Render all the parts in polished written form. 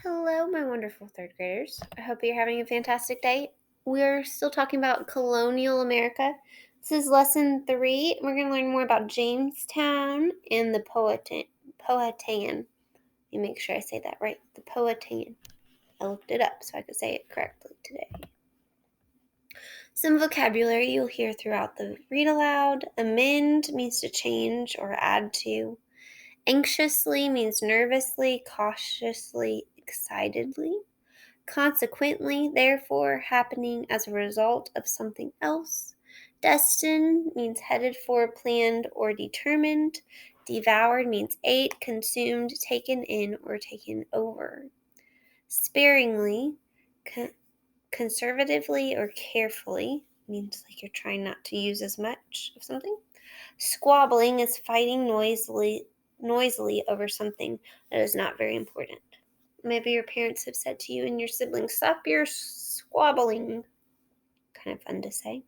Hello, my wonderful third graders. I hope you're having a fantastic day. We're still talking about colonial America. This is lesson 3. We're going to learn more about Jamestown and the Powhatan. Let me make sure I say that right. The Powhatan. I looked it up so I could say it correctly today. Some vocabulary you'll hear throughout the read aloud. Amend means to change or add to. Anxiously means nervously, cautiously, excitedly. Consequently, therefore, happening as a result of something else. Destined means headed for, planned, or determined. Devoured means ate, consumed, taken in, or taken over. Sparingly, conservatively, or carefully means like you're trying not to use as much of something. Squabbling is fighting noisily over something that is not very important. Maybe your parents have said to you and your siblings, "Stop your squabbling." Kind of fun to say.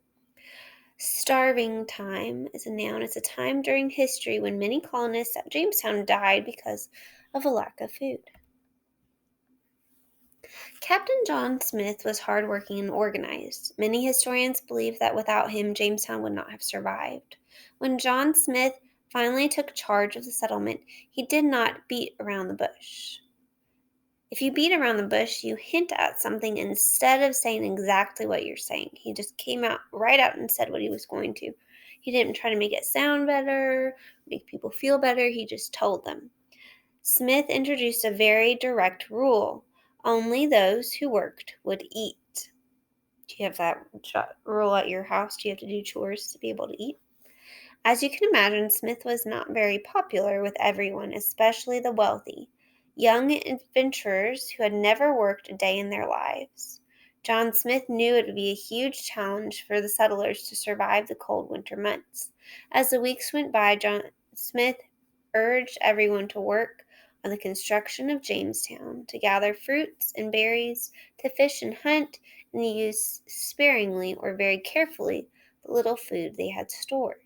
Starving time is a noun. It's a time during history when many colonists at Jamestown died because of a lack of food. Captain John Smith was hardworking and organized. Many historians believe that without him, Jamestown would not have survived. When John Smith finally took charge of the settlement, he did not beat around the bush. If you beat around the bush, you hint at something instead of saying exactly what you're saying. He just came out right out and said what he was going to. He didn't try to make it sound better, make people feel better. He just told them. Smith introduced a very direct rule. Only those who worked would eat. Do you have that rule at your house? Do you have to do chores to be able to eat? As you can imagine, Smith was not very popular with everyone, especially the wealthy, young adventurers who had never worked a day in their lives. John Smith knew it would be a huge challenge for the settlers to survive the cold winter months. As the weeks went by, John Smith urged everyone to work on the construction of Jamestown, to gather fruits and berries, to fish and hunt, and to use sparingly or very carefully the little food they had stored.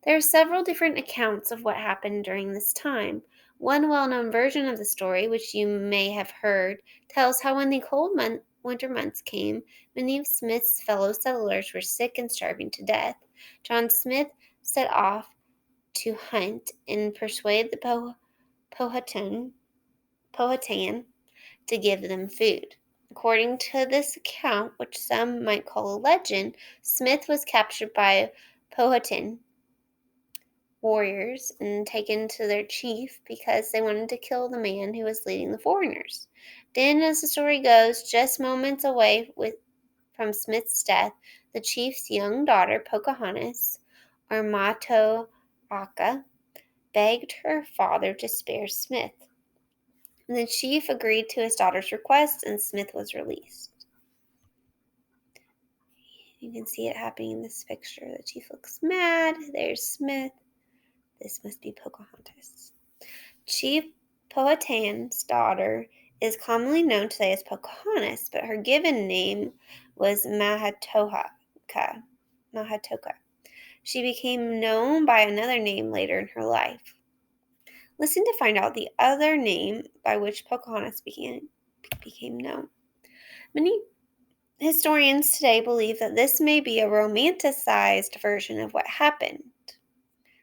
There are several different accounts of what happened during this time. One well-known version of the story, which you may have heard, tells how when the winter months came, many of Smith's fellow settlers were sick and starving to death. John Smith set off to hunt and persuade the Powhatan to give them food. According to this account, which some might call a legend, Smith was captured by Powhatan warriors and taken to their chief because they wanted to kill the man who was leading the foreigners. Then, as the story goes, just moments away from Smith's death, the chief's young daughter, Pocahontas, or Matoaka, begged her father to spare Smith. And the chief agreed to his daughter's request, and Smith was released. You can see it happening in this picture. The chief looks mad. There's Smith. This must be Pocahontas. Chief Powhatan's daughter is commonly known today as Pocahontas, but her given name was Mahatoka. She became known by another name later in her life. Listen to find out the other name by which Pocahontas became known. Many historians today believe that this may be a romanticized version of what happened.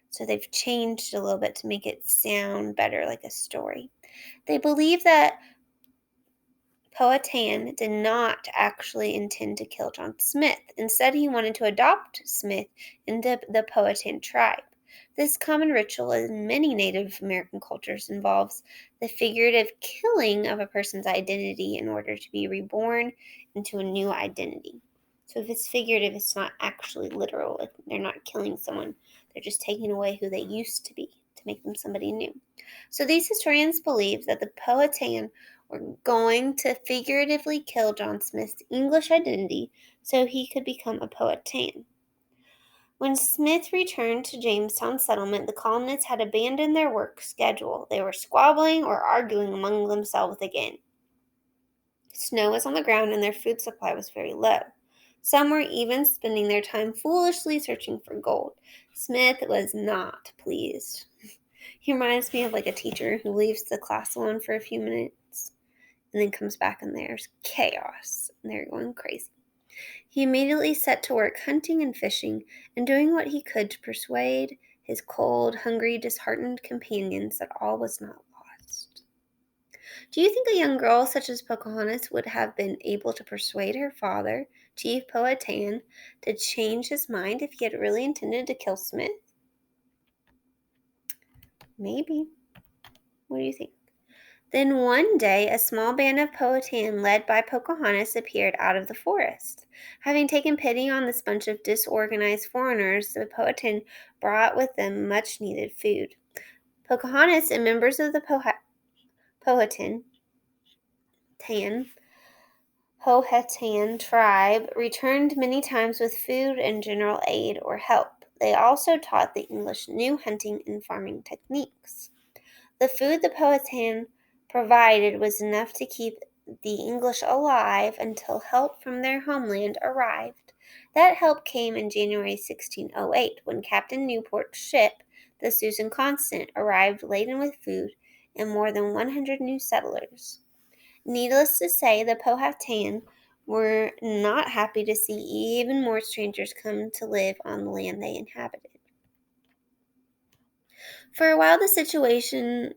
So they've changed a little bit to make it sound better like a story. They believe that Powhatan did not actually intend to kill John Smith. Instead, he wanted to adopt Smith into the Powhatan tribe. This common ritual in many Native American cultures involves the figurative killing of a person's identity in order to be reborn into a new identity. So if it's figurative, it's not actually literal. They're not killing someone. They're just taking away who they used to be to make them somebody new. So these historians believe that the Powhatan were going to figuratively kill John Smith's English identity so he could become a Powhatan. When Smith returned to Jamestown settlement, the colonists had abandoned their work schedule. They were squabbling or arguing among themselves again. Snow was on the ground and their food supply was very low. Some were even spending their time foolishly searching for gold. Smith was not pleased. He reminds me of like a teacher who leaves the class alone for a few minutes and then comes back and there's chaos and they're going crazy. He immediately set to work hunting and fishing and doing what he could to persuade his cold, hungry, disheartened companions that all was not lost. Do you think a young girl such as Pocahontas would have been able to persuade her father, Chief Powhatan, to change his mind if he had really intended to kill Smith? Maybe. What do you think? Then one day a small band of Powhatan led by Pocahontas appeared out of the forest. Having taken pity on this bunch of disorganized foreigners, the Powhatan brought with them much needed food. Pocahontas and members of the Tan Powhatan tribe returned many times with food and general aid or help. They also taught the English new hunting and farming techniques. The food the Powhatan provided was enough to keep the English alive until help from their homeland arrived. That help came in January 1608 when Captain Newport's ship, the Susan Constant, arrived laden with food and more than 100 new settlers. Needless to say, the Powhatan were not happy to see even more strangers come to live on the land they inhabited. For a while, the situation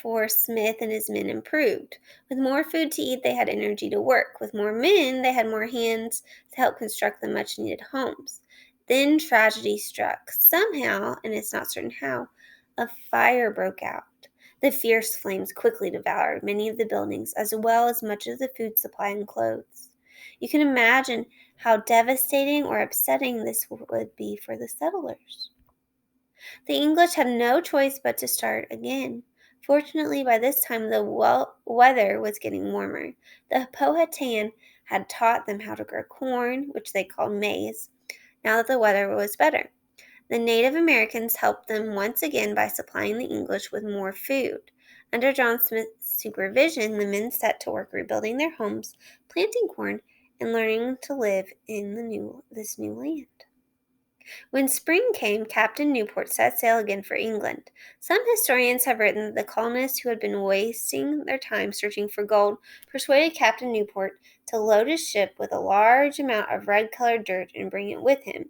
for Smith and his men improved. With more food to eat, they had energy to work. With more men, they had more hands to help construct the much needed homes. Then tragedy struck. Somehow, and it's not certain how, a fire broke out. The fierce flames quickly devoured many of the buildings, as well as much of the food supply and clothes. You can imagine how devastating or upsetting this would be for the settlers. The English had no choice but to start again. Fortunately, by this time the weather was getting warmer. The Powhatan had taught them how to grow corn, which they called maize, now that the weather was better. The Native Americans helped them once again by supplying the English with more food. Under John Smith's supervision, the men set to work rebuilding their homes, planting corn, and learning to live in this new land. When spring came, Captain Newport set sail again for England. Some historians have written that the colonists who had been wasting their time searching for gold persuaded Captain Newport to load his ship with a large amount of red-colored dirt and bring it with him.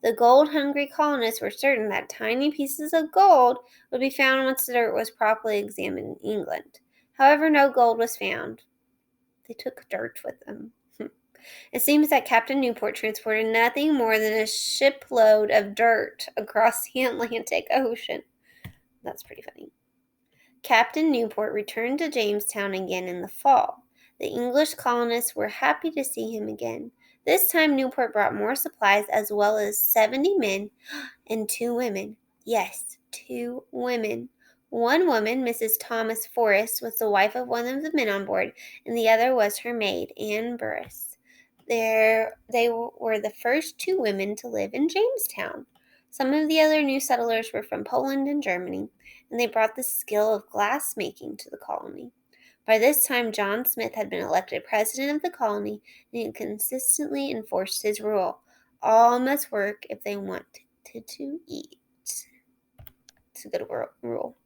The gold-hungry colonists were certain that tiny pieces of gold would be found once the dirt was properly examined in England. However, no gold was found. They took dirt with them. It seems that Captain Newport transported nothing more than a shipload of dirt across the Atlantic Ocean. That's pretty funny. Captain Newport returned to Jamestown again in the fall. The English colonists were happy to see him again. This time Newport brought more supplies as well as 70 men and 2 women. Yes, 2 women. One woman, Mrs. Thomas Forrest, was the wife of one of the men on board, and the other was her maid, Anne Burris. They were the first 2 women to live in Jamestown. Some of the other new settlers were from Poland and Germany, and they brought the skill of glass making to the colony. By this time, John Smith had been elected president of the colony, and he consistently enforced his rule. All must work if they wanted to eat. It's a good rule.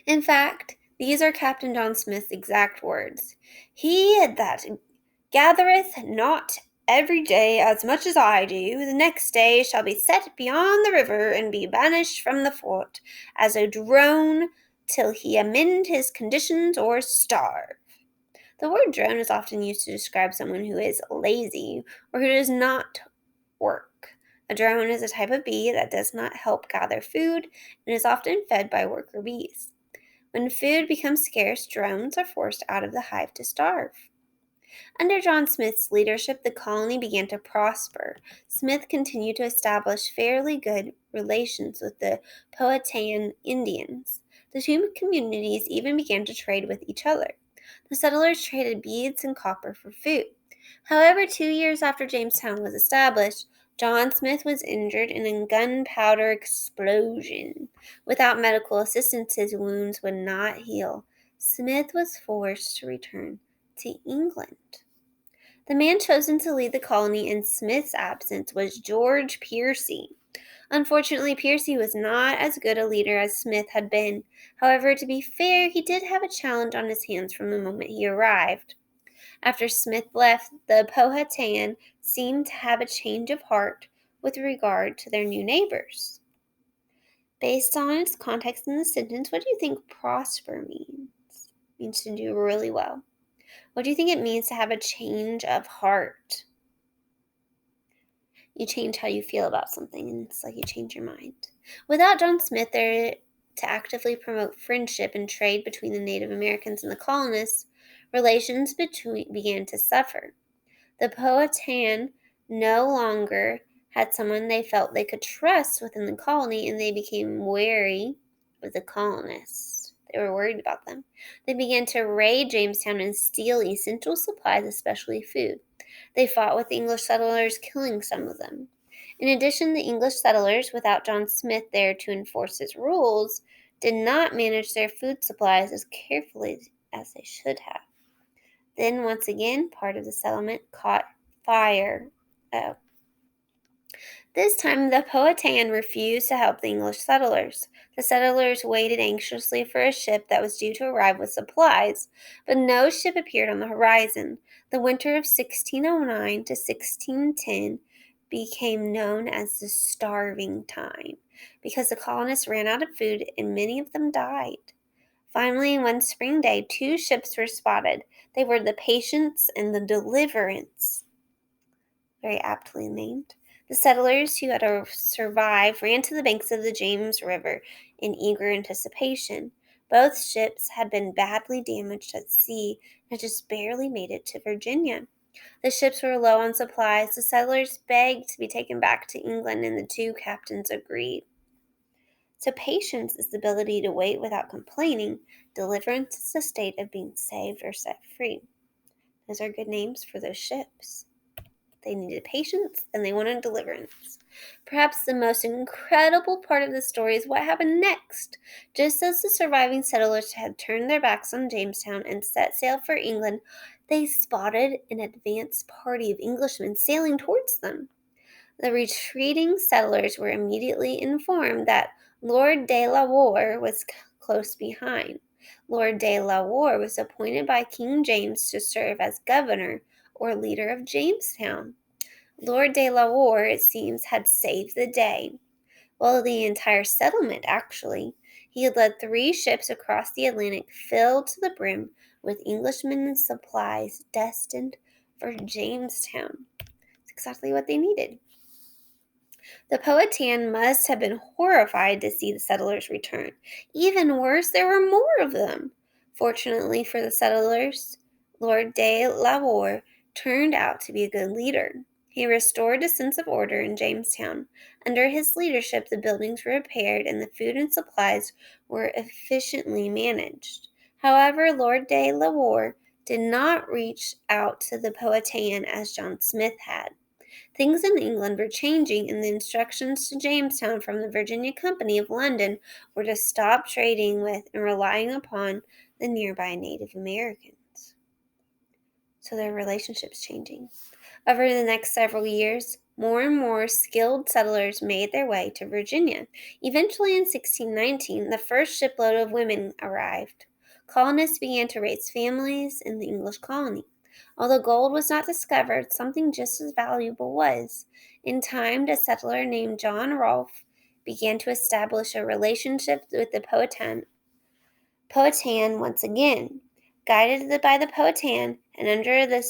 In fact, these are Captain John Smith's exact words. He that gathereth not every day as much as I do, the next day shall be set beyond the river and be banished from the fort as a drone till he amend his conditions or starve. The word drone is often used to describe someone who is lazy or who does not work. A drone is a type of bee that does not help gather food and is often fed by worker bees. When food becomes scarce, drones are forced out of the hive to starve. Under John Smith's leadership, the colony began to prosper. Smith continued to establish fairly good relations with the Powhatan Indians. The 2 communities even began to trade with each other. The settlers traded beads and copper for food. However, 2 years after Jamestown was established, John Smith was injured in a gunpowder explosion. Without medical assistance, his wounds would not heal. Smith was forced to return to England. The man chosen to lead the colony in Smith's absence was George Piercy. Unfortunately, Piercy was not as good a leader as Smith had been. However, to be fair, he did have a challenge on his hands from the moment he arrived. After Smith left, the Powhatan seemed to have a change of heart with regard to their new neighbors. Based on its context in the sentence, what do you think prosper means? It means to do really well. What do you think it means to have a change of heart? You change how you feel about something, and it's like you change your mind. Without John Smith there to actively promote friendship and trade between the Native Americans and the colonists, relations began to suffer. The Powhatan no longer had someone they felt they could trust within the colony, and they became wary of the colonists. They were worried about them. They began to raid Jamestown and steal essential supplies, especially food. They fought with the English settlers, killing some of them. In addition, the English settlers, without John Smith there to enforce his rules, did not manage their food supplies as carefully as they should have. Then, once again, part of the settlement caught fire. Oh. This time, the Powhatan refused to help the English settlers. The settlers waited anxiously for a ship that was due to arrive with supplies, but no ship appeared on the horizon. The winter of 1609 to 1610 became known as the starving time because the colonists ran out of food and many of them died. Finally, one spring day, two ships were spotted. They were the Patience and the Deliverance, very aptly named. The settlers who had survived ran to the banks of the James River in eager anticipation. Both ships had been badly damaged at sea and had just barely made it to Virginia. The ships were low on supplies. The settlers begged to be taken back to England, and the two captains agreed. So patience is the ability to wait without complaining. Deliverance is the state of being saved or set free. Those are good names for those ships. They needed patience and they wanted deliverance. Perhaps the most incredible part of the story is what happened next. Just as the surviving settlers had turned their backs on Jamestown and set sail for England, they spotted an advance party of Englishmen sailing towards them. The retreating settlers were immediately informed that Lord de la Warr was close behind. Lord de la Warr was appointed by King James to serve as governor or leader of Jamestown. Lord de la Warr, it seems, had saved the day. Well, the entire settlement, actually. He had led 3 ships across the Atlantic filled to the brim with Englishmen and supplies destined for Jamestown. It's exactly what they needed. The Powhatan must have been horrified to see the settlers return. Even worse, there were more of them. Fortunately for the settlers, Lord de la Warr turned out to be a good leader. He restored a sense of order in Jamestown. Under his leadership, the buildings were repaired and the food and supplies were efficiently managed. However, Lord de la Warr did not reach out to the Powhatan as John Smith had. Things in England were changing, and the instructions to Jamestown from the Virginia Company of London were to stop trading with and relying upon the nearby Native Americans. So their relationships changing. Over the next several years, more and more skilled settlers made their way to Virginia. Eventually, in 1619, the first shipload of women arrived. Colonists began to raise families in the English colony. Although gold was not discovered, something just as valuable was. In time, a settler named John Rolfe began to establish a relationship with the Powhatan once again. Guided by the Powhatan and under the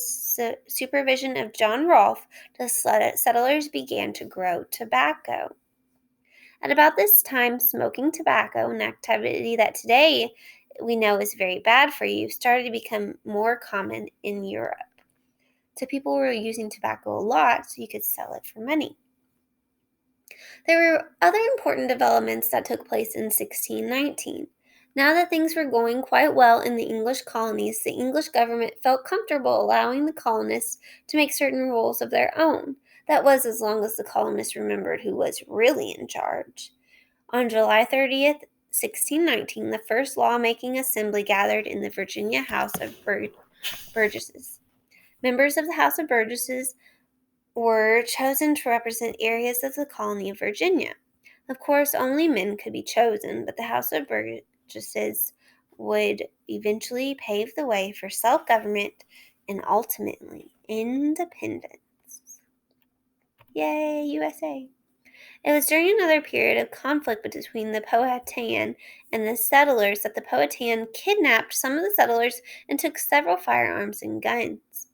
supervision of John Rolfe, the settlers began to grow tobacco. At about this time, smoking tobacco, an activity that today we know is very bad for you, started to become more common in Europe. So people were using tobacco a lot so you could sell it for money. There were other important developments that took place in 1619. Now that things were going quite well in the English colonies, the English government felt comfortable allowing the colonists to make certain rules of their own. That was as long as the colonists remembered who was really in charge. On July 30th, 1619, the first lawmaking assembly gathered in the Virginia House of Burgesses. Members of the House of Burgesses were chosen to represent areas of the colony of Virginia. Of course, only men could be chosen, but the House of Burgesses would eventually pave the way for self government and ultimately independence. Yay, USA! It was during another period of conflict between the Powhatan and the settlers that the Powhatan kidnapped some of the settlers and took several firearms and guns.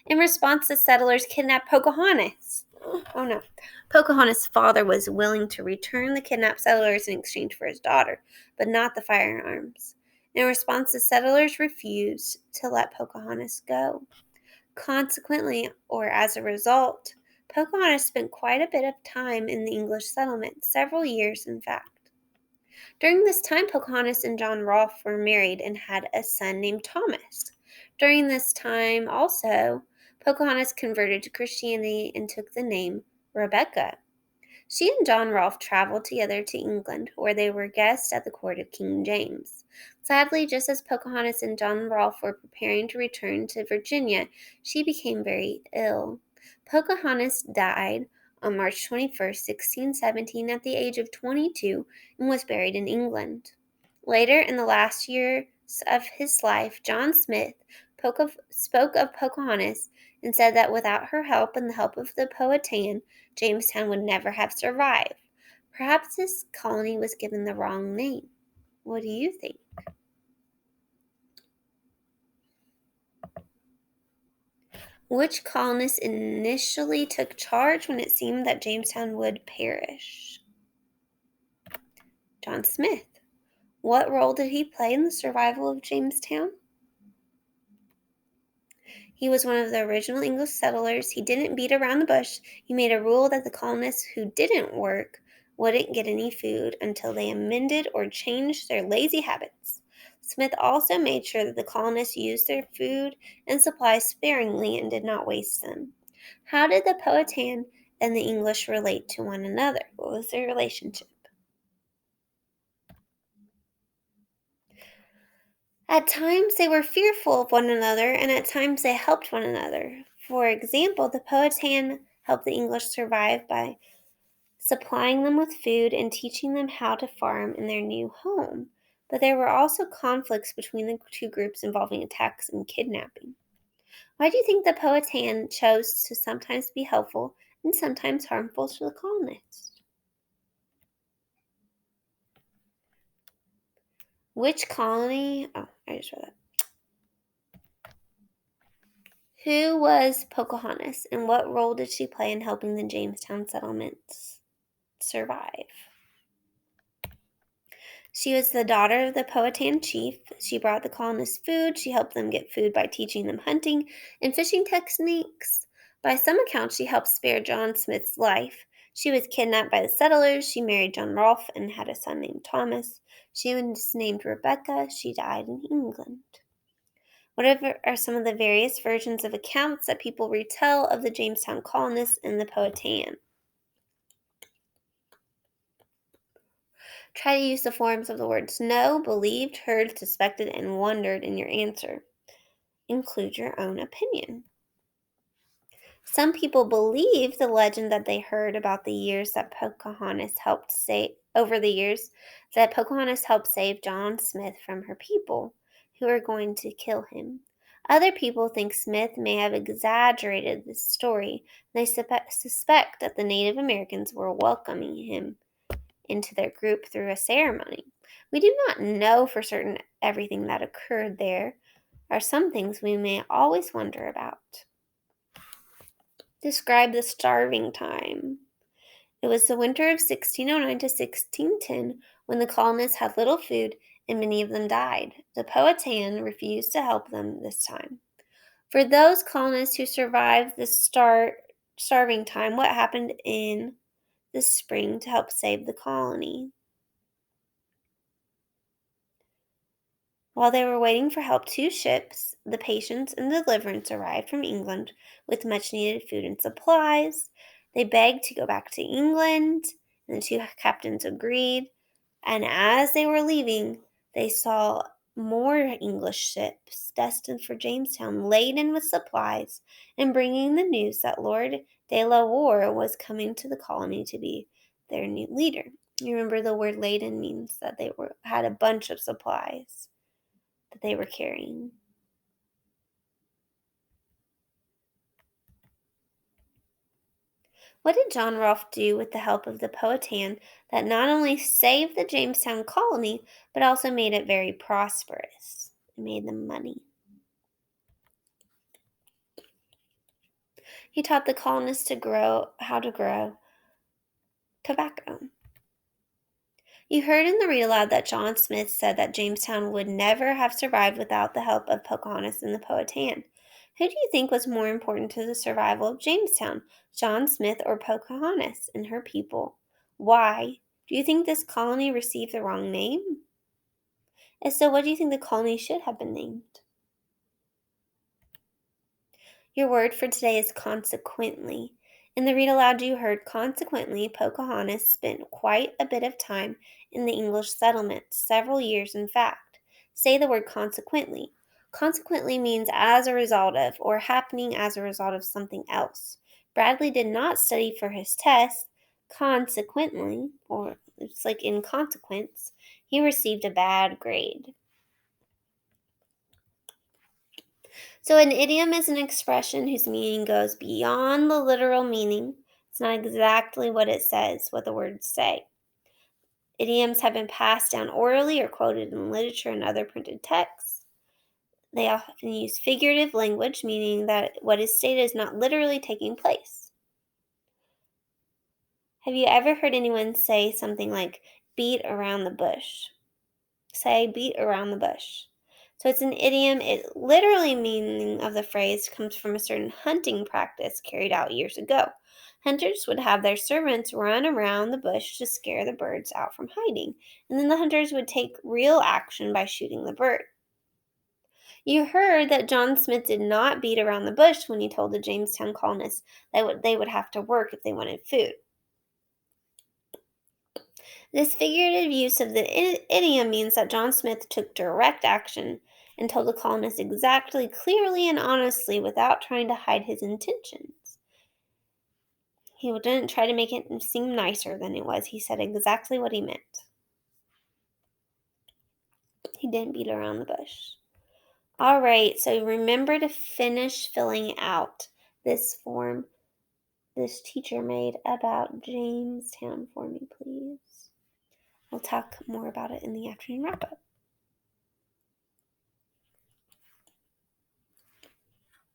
In response, the settlers kidnapped Pocahontas. Oh no. Pocahontas' father was willing to return the kidnapped settlers in exchange for his daughter, but not the firearms. In response, the settlers refused to let Pocahontas go. Consequently, or as a result, Pocahontas spent quite a bit of time in the English settlement, several years in fact. During this time, Pocahontas and John Rolfe were married and had a son named Thomas. During this time, also, Pocahontas converted to Christianity and took the name Rebecca. She and John Rolfe traveled together to England, where they were guests at the court of King James. Sadly, just as Pocahontas and John Rolfe were preparing to return to Virginia, she became very ill. Pocahontas died on March 21st, 1617, at the age of 22, and was buried in England. Later, in the last years of his life, John Smith spoke of Pocahontas and said that without her help and the help of the Powhatan, Jamestown would never have survived. Perhaps this colony was given the wrong name. What do you think? Which colonists initially took charge when it seemed that Jamestown would perish? John Smith. What role did he play in the survival of Jamestown? He was one of the original English settlers. He didn't beat around the bush. He made a rule that the colonists who didn't work wouldn't get any food until they amended or changed their lazy habits. Smith also made sure that the colonists used their food and supplies sparingly and did not waste them. How did the Powhatan and the English relate to one another? What was their relationship? At times they were fearful of one another, and at times they helped one another. For example, the Powhatan helped the English survive by supplying them with food and teaching them how to farm in their new home. But there were also conflicts between the two groups involving attacks and kidnapping. Why do you think the Powhatan chose to sometimes be helpful and sometimes harmful to the colonists? Which colony? Oh, I just read that. Who was Pocahontas, and what role did she play in helping the Jamestown settlements survive? She was the daughter of the Powhatan chief. She brought the colonists food. She helped them get food by teaching them hunting and fishing techniques. By some accounts, she helped spare John Smith's life. She was kidnapped by the settlers. She married John Rolfe and had a son named Thomas. She was named Rebecca. She died in England. Whatever are some of the various versions of accounts that people retell of the Jamestown colonists and the Powhatan? Try to use the forms of the words know, believed, heard, suspected, and wondered in your answer. Include your own opinion. Some people believe the legend that they heard about the years that Pocahontas helped save over the years that Pocahontas helped save John Smith from her people who were going to kill him. Other people think Smith may have exaggerated this story. They suspect that the Native Americans were welcoming him into their group through a ceremony. We do not know for certain everything that occurred. There are some things we may always wonder about. Describe the starving time. It was the winter of 1609 to 1610 when the colonists had little food and many of them died. The Powhatan refused to help them this time. For those colonists who survived the starving time, what happened in the spring to help save the colony? While they were waiting for help, two ships, the Patience and Deliverance, arrived from England with much needed food and supplies. They begged to go back to England, and the two captains agreed. And as they were leaving, they saw more English ships destined for Jamestown, laden with supplies and bringing the news that Lord de la Warr was coming to the colony to be their new leader. You remember the word laden means that they had a bunch of supplies that they were carrying. What did John Rolfe do with the help of the Powhatan that not only saved the Jamestown colony, but also made it very prosperous? It made them money. He taught the colonists how to grow tobacco. You heard in the read aloud that John Smith said that Jamestown would never have survived without the help of Pocahontas and the Powhatan. Who do you think was more important to the survival of Jamestown, John Smith or Pocahontas and her people? Why? Do you think this colony received the wrong name? If so, what do you think the colony should have been named? Your word for today is consequently. In the read aloud you heard, consequently, Pocahontas spent quite a bit of time in the English settlements, several years in fact. Say the word consequently. Consequently means as a result of, or happening as a result of something else. Bradley did not study for his test. Consequently, or it's like in consequence, he received a bad grade. So, an idiom is an expression whose meaning goes beyond the literal meaning. It's not exactly what it says, what the words say. Idioms have been passed down orally or quoted in literature and other printed texts. They often use figurative language, meaning that what is stated is not literally taking place. Have you ever heard anyone say something like beat around the bush? Say beat around the bush. So it's an idiom. It literally meaning of the phrase comes from a certain hunting practice carried out years ago. Hunters would have their servants run around the bush to scare the birds out from hiding, and then the hunters would take real action by shooting the bird. You heard that John Smith did not beat around the bush when he told the Jamestown colonists that they would have to work if they wanted food. This figurative use of the idiom means that John Smith took direct action and told the colonists exactly, clearly, and honestly without trying to hide his intentions. He didn't try to make it seem nicer than it was. He said exactly what he meant. He didn't beat around the bush. All right, so remember to finish filling out this form this teacher made about Jamestown for me, please. We'll talk more about it in the afternoon wrap up.